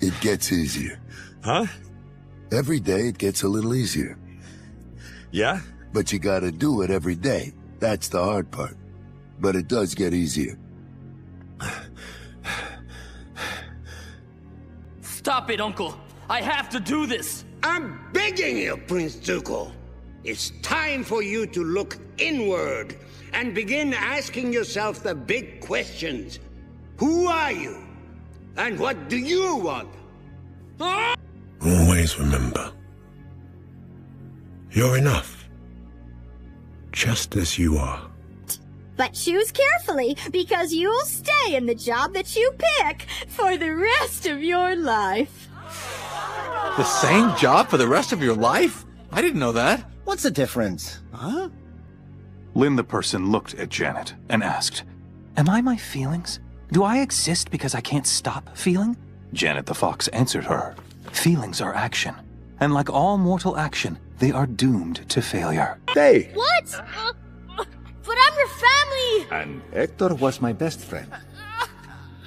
It gets easier. Huh? Every day it gets a little easier. Yeah? But you gotta do it every day. That's the hard part. But it does get easier. Stop it, Uncle! I have to do this! I'm begging you, Prince Zuko. It's time for you to look inward and begin asking yourself the big questions. Who are you? And what do you want? Always remember, you're enough. Just as you are. But choose carefully, because you'll stay in the job that you pick for the rest of your life. The same job for the rest of your life? I didn't know that. What's the difference? Huh? Lynn the person looked at Janet and asked, "Am I my feelings? Do I exist because I can't stop feeling?" Janet the fox answered her, "Feelings are action, and like all mortal action, they are doomed to failure." Hey! What? But I'm your family! And Hector was my best friend.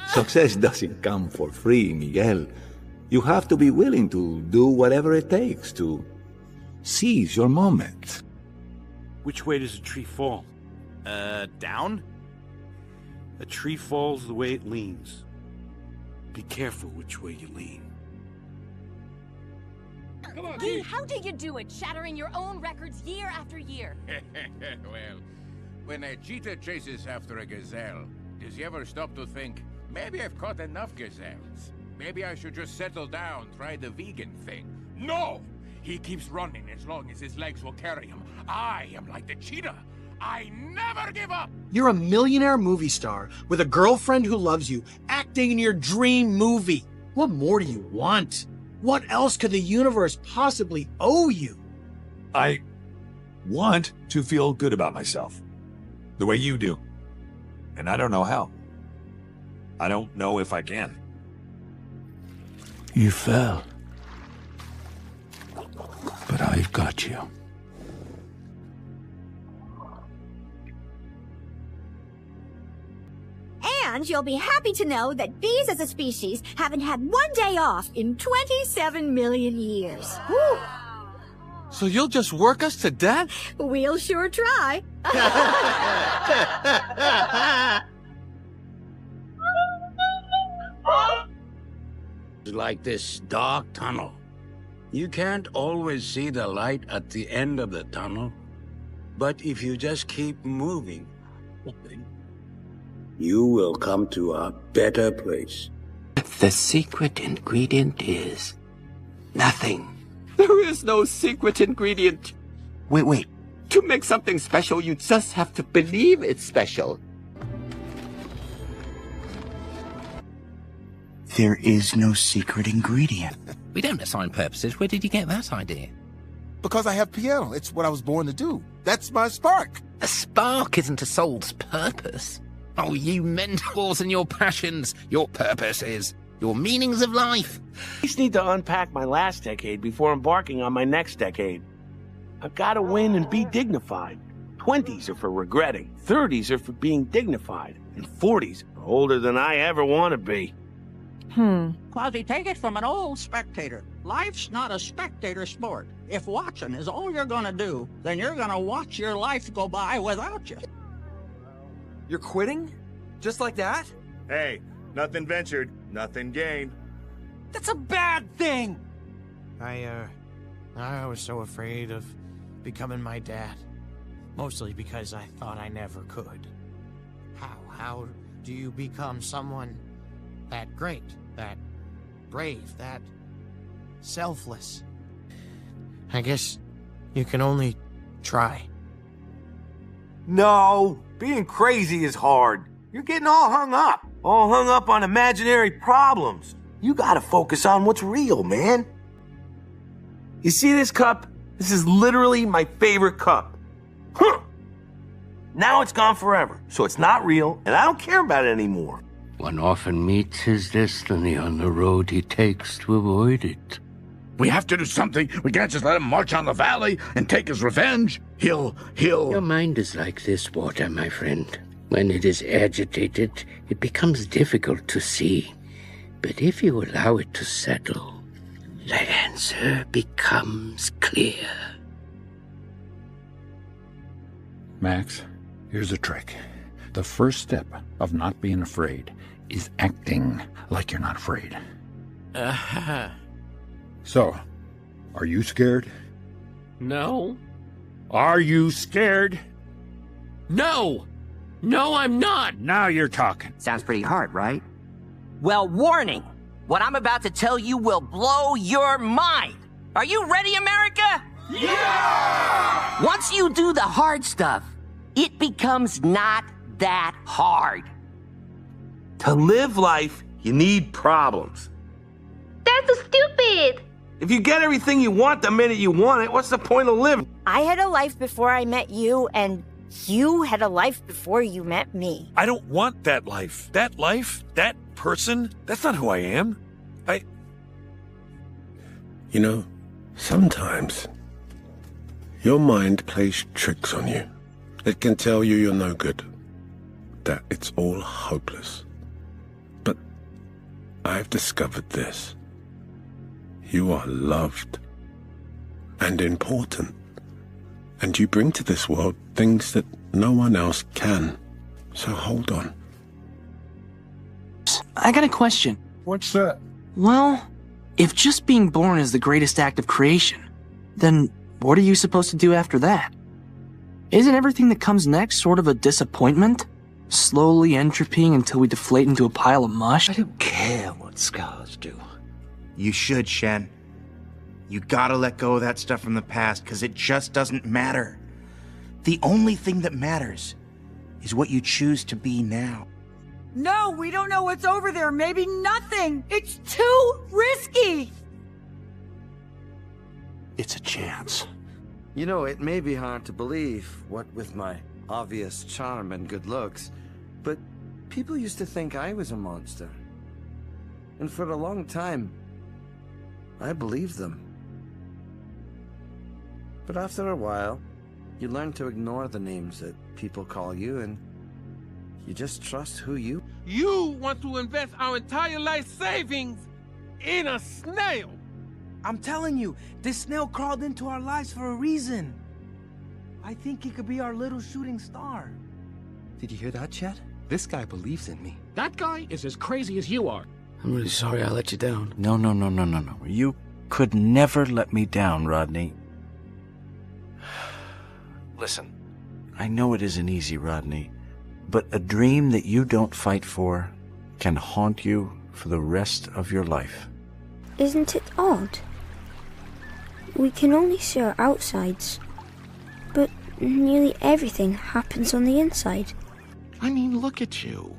Success doesn't come for free, Miguel. You have to be willing to do whatever it takes to seize your moment. Which way does a tree fall? Down? A tree falls the way it leans. Be careful which way you lean. Come on, Lee, how do you do it, shattering your own records year after year? Well, when a cheetah chases after a gazelle, does he ever stop to think, maybe I've caught enough gazelles? Maybe I should just settle down, try the vegan thing. No! He keeps running as long as his legs will carry him. I am like the cheetah. I never give up! You're a millionaire movie star with a girlfriend who loves you, acting in your dream movie. What more do you want? What else could the universe possibly owe you? I want to feel good about myself. The way you do. And I don't know how. I don't know if I can. You fell. But I've got you. And you'll be happy to know that bees as a species haven't had one day off in 27 million years. Woo. So you'll just work us to death? We'll sure try. Like this dark tunnel. You can't always see the light at the end of the tunnel. But if you just keep moving, you will come to a better place. The secret ingredient is nothing. There is no secret ingredient. Wait. To make something special, you just have to believe it's special. There is no secret ingredient. We don't assign purposes. Where did you get that idea? Because I have piano. It's what I was born to do. That's my spark. A spark isn't a soul's purpose. Oh, you mentors and your passions. Your purpose is your meanings of life. I just need to unpack my last decade before embarking on my next decade. I've got to win and be dignified. 20s are for regretting. 30s are for being dignified. And 40s are older than I ever want to be. Quasi, take it from an old spectator. Life's not a spectator sport. If watching is all you're gonna do, then you're gonna watch your life go by without you. You're quitting? Just like that? Hey, nothing ventured, nothing gained. That's a bad thing! I was so afraid of becoming my dad. Mostly because I thought I never could. How do you become someone that great, that brave, that selfless? I guess you can only try. No, being crazy is hard. You're getting all hung up on imaginary problems. You gotta focus on what's real, man. You see this cup? This is literally my favorite cup. Huh. Now it's gone forever, so it's not real, and I don't care about it anymore. One often meets his destiny on the road he takes to avoid it. We have to do something. We can't just let him march on the valley and take his revenge. He'll... Your mind is like this water, my friend. When it is agitated, it becomes difficult to see. But if you allow it to settle, the answer becomes clear. Max, here's a trick. The first step of not being afraid is acting like you're not afraid. So, are you scared? No. Are you scared? No! No, I'm not! Now you're talking. Sounds pretty hard, right? Well, warning! What I'm about to tell you will blow your mind! Are you ready, America? Yeah! Once you do the hard stuff, it becomes not that hard. To live life, you need problems. That's so stupid! If you get everything you want the minute you want it, what's the point of living? I had a life before I met you, and you had a life before you met me. I don't want that life. That life, that person, that's not who I am. You know, sometimes your mind plays tricks on you. It can tell you you're no good, that it's all hopeless. But I've discovered this. You are loved and important, and you bring to this world things that no one else can. So hold on. I got a question. What's that? Well, if just being born is the greatest act of creation, then what are you supposed to do after that? Isn't everything that comes next sort of a disappointment? Slowly entropying until we deflate into a pile of mush? I don't care what scars do. You should, Shen. You gotta let go of that stuff from the past, because it just doesn't matter. The only thing that matters is what you choose to be now. No, we don't know what's over there. Maybe nothing. It's too risky. It's a chance. You know, it may be hard to believe, what with my obvious charm and good looks, but people used to think I was a monster. And for a long time, I believed them. But after a while, you learn to ignore the names that people call you, and you just trust who you... You want to invest our entire life savings in a snail! I'm telling you, this snail crawled into our lives for a reason. I think he could be our little shooting star. Did you hear that, Chet? This guy believes in me. That guy is as crazy as you are. I'm really sorry I let you down. No. You could never let me down, Rodney. Listen, I know it isn't easy, Rodney, but a dream that you don't fight for can haunt you for the rest of your life. Isn't it odd? We can only see our outsides, but nearly everything happens on the inside. I mean, look at you.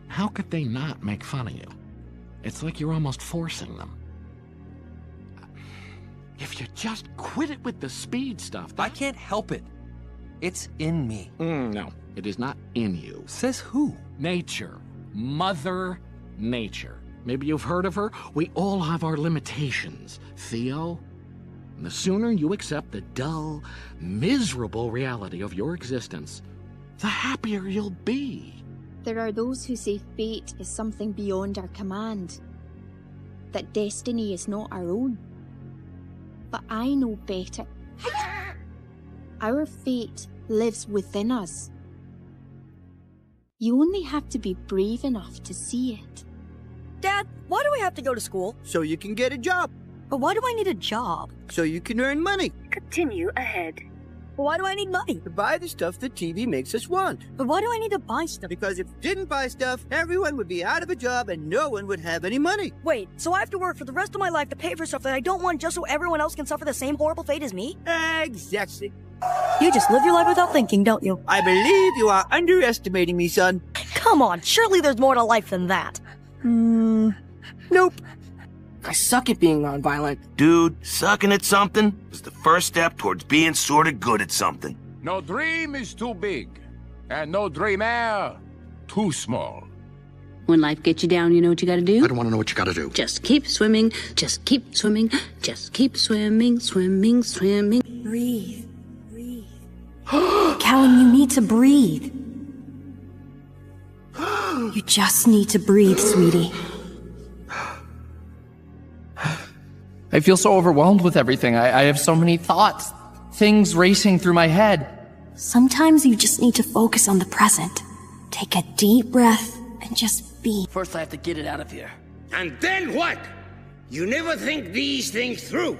How could they not make fun of you? It's like you're almost forcing them. If you just quit it with the speed stuff... I can't help it. It's in me. No, it is not in you. Says who? Nature. Mother Nature. Maybe you've heard of her? We all have our limitations, Theo. And the sooner you accept the dull, miserable reality of your existence, the happier you'll be. There are those who say fate is something beyond our command, that destiny is not our own. But I know better. Our fate lives within us. You only have to be brave enough to see it. Dad, why do I have to go to school? So you can get a job. But why do I need a job? So you can earn money. Continue ahead. But why do I need money? To buy the stuff the TV makes us want. But why do I need to buy stuff? Because if you didn't buy stuff, everyone would be out of a job and no one would have any money. Wait, so I have to work for the rest of my life to pay for stuff that I don't want just so everyone else can suffer the same horrible fate as me? Exactly. You just live your life without thinking, don't you? I believe you are underestimating me, son. Come on, surely there's more to life than that. Nope. I suck at being nonviolent. Dude, sucking at something is the first step towards being sorta good at something. No dream is too big, and no dreamer too small. When life gets you down, you know what you gotta do? I don't want to know what you gotta do. Just keep swimming, just keep swimming, just keep swimming, swimming, swimming. Breathe. Callum, you need to breathe. You just need to breathe, sweetie. I feel so overwhelmed with everything. I have so many thoughts, things racing through my head. Sometimes you just need to focus on the present. Take a deep breath and just be. First, I have to get it out of here. And then what? You never think these things through.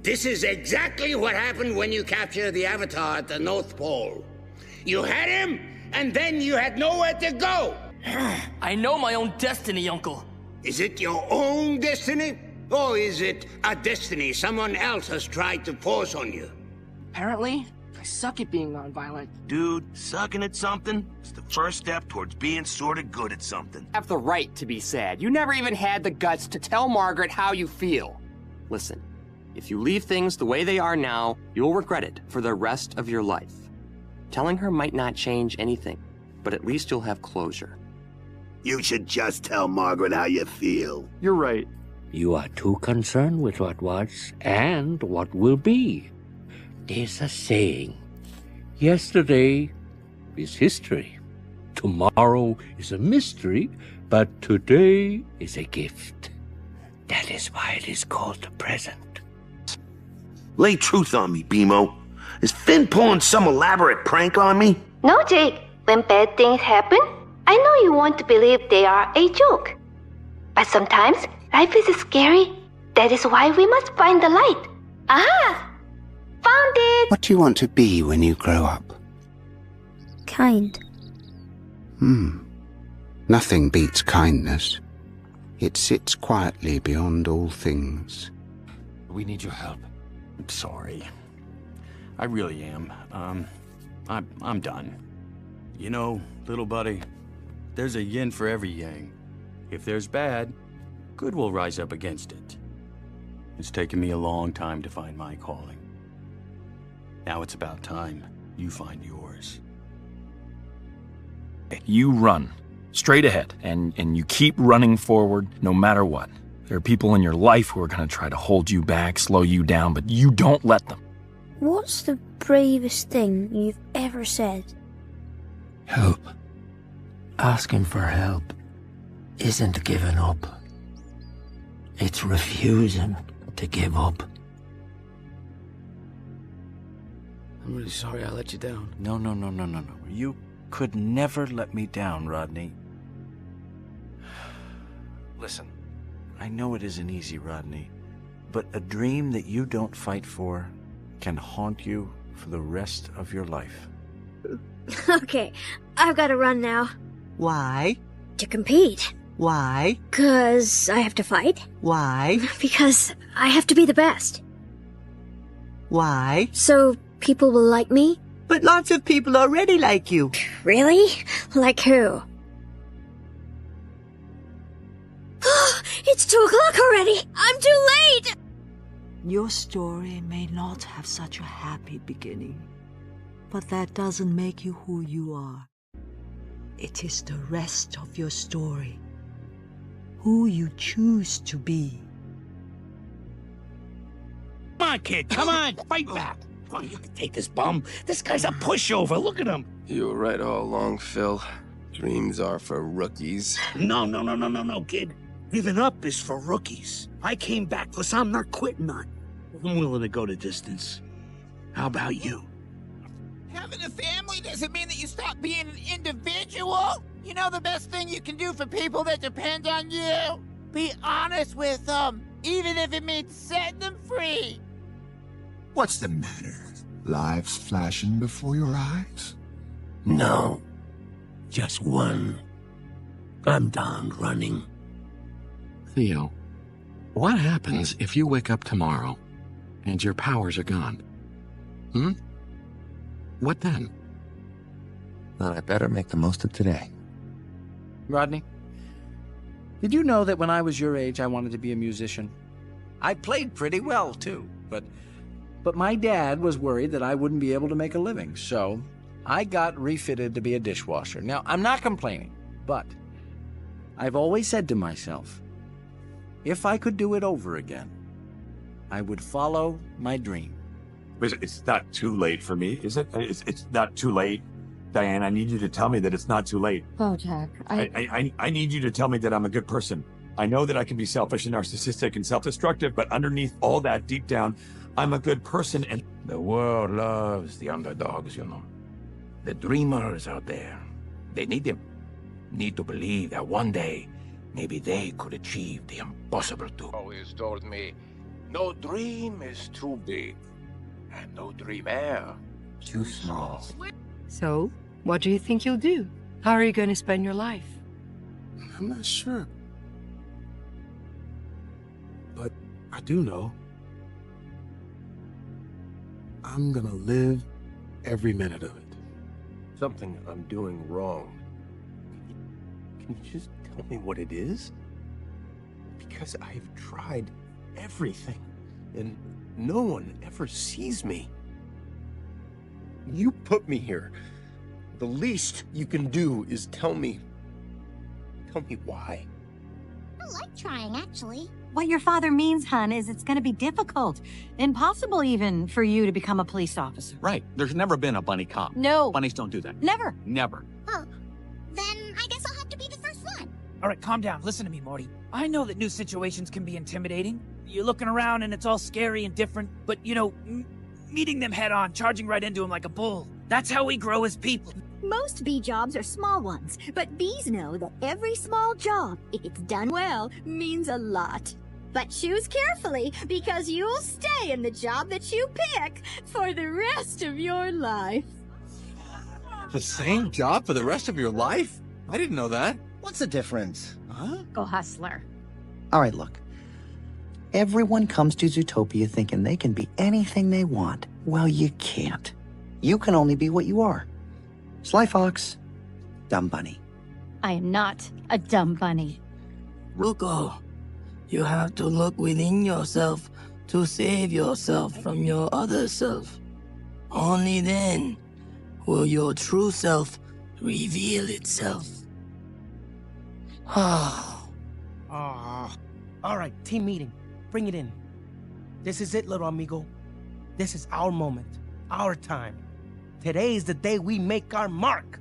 This is exactly what happened when you captured the Avatar at the North Pole. You had him, and then you had nowhere to go. I know my own destiny, Uncle. Is it your own destiny? Or is it a destiny someone else has tried to force on you? Apparently, I suck at being nonviolent. Dude, sucking at something is the first step towards being sorta good at something. Have the right to be sad. You never even had the guts to tell Margaret how you feel. Listen, if you leave things the way they are now, you'll regret it for the rest of your life. Telling her might not change anything, but at least you'll have closure. You should just tell Margaret how you feel. You're right. You are too concerned with what was and what will be. There's a saying, yesterday is history, tomorrow is a mystery, but today is a gift. That is why it is called the present. Lay truth on me, BMO. Is Finn pulling some elaborate prank on me? No, Jake. When bad things happen, I know you want to believe they are a joke. But sometimes life is scary. That is why we must find the light. Aha! Found it! What do you want to be when you grow up? Kind. Nothing beats kindness. It sits quietly beyond all things. We need your help. I'm sorry. I really am. I'm done. You know, little buddy, there's a yin for every yang. If there's bad, good will rise up against it. It's taken me a long time to find my calling. Now it's about time you find yours. You run straight ahead, and you keep running forward no matter what. There are people in your life who are going to try to hold you back, slow you down, but you don't let them. What's the bravest thing you've ever said? Help. Asking for help isn't giving up. It's refusing to give up. I'm really sorry I let you down. No. You could never let me down, Rodney. Listen, I know it isn't easy, Rodney, but a dream that you don't fight for can haunt you for the rest of your life. Okay, I've got to run now. Why? To compete. Why? 'Cause I have to fight. Why? Because I have to be the best. Why? So people will like me? But lots of people already like you. Really? Like who? It's 2 o'clock already! I'm too late! Your story may not have such a happy beginning, but that doesn't make you who you are. It is the rest of your story, who you choose to be. Come on, kid, come on, fight back. Come on, you can take this bum. This guy's a pushover, look at him. You were right all along, Phil. Dreams are for rookies. No, kid. Giving up is for rookies. I came back because I'm not quitting on. I'm willing to go the distance. How about you? Having a family doesn't mean that you stop being an individual. You know the best thing you can do for people that depend on you? Be honest with them, even if it means setting them free. What's the matter? Lives flashing before your eyes? No, just one. I'm done running. Theo, what happens if you wake up tomorrow and your powers are gone? What then? Then I better make the most of today. Rodney, did you know that when I was your age, I wanted to be a musician? I played pretty well, too, but my dad was worried that I wouldn't be able to make a living, so I got refitted to be a dishwasher. Now, I'm not complaining, but I've always said to myself, if I could do it over again, I would follow my dream. It's not too late for me, is it? It's not too late. Diane, I need you to tell me that it's not too late. Oh, Jack, I need you to tell me that I'm a good person. I know that I can be selfish and narcissistic and self-destructive, but underneath all that, deep down, I'm a good person and... The world loves the underdogs, you know. The dreamers out there. They need them. Need to believe that one day, maybe they could achieve the impossible too. Always told me, no dream is too big, and no dreamer too small. So, what do you think you'll do? How are you going to spend your life? I'm not sure. But I do know. I'm gonna live every minute of it. Something I'm doing wrong. Can you just tell me what it is? Because I've tried everything, and no one ever sees me. You put me here. The least you can do is tell me why. I like trying, actually. What your father means, hun, is it's going to be difficult. Impossible, even, for you to become a police officer. Right. There's never been a bunny cop. No. Bunnies don't do that. Never. Never. Oh, then I guess I'll have to be the first one. All right, calm down. Listen to me, Morty. I know that new situations can be intimidating. You're looking around and it's all scary and different, but, you know, meeting them head on, charging right into them like a bull. That's how we grow as people. Most bee jobs are small ones, but bees know that every small job, if it's done well, means a lot. But choose carefully, because you'll stay in the job that you pick for the rest of your life. The same job for the rest of your life? I didn't know that. What's the difference? Huh? Go hustler. All right, look. Everyone comes to Zootopia thinking they can be anything they want. Well, you can't. You can only be what you are. Sly Fox, dumb bunny. I am not a dumb bunny. Ruko, you have to look within yourself to save yourself from your other self. Only then will your true self reveal itself. All right, team meeting. Bring it in. This is it, little amigo. This is our moment, our time. Today's the day we make our mark.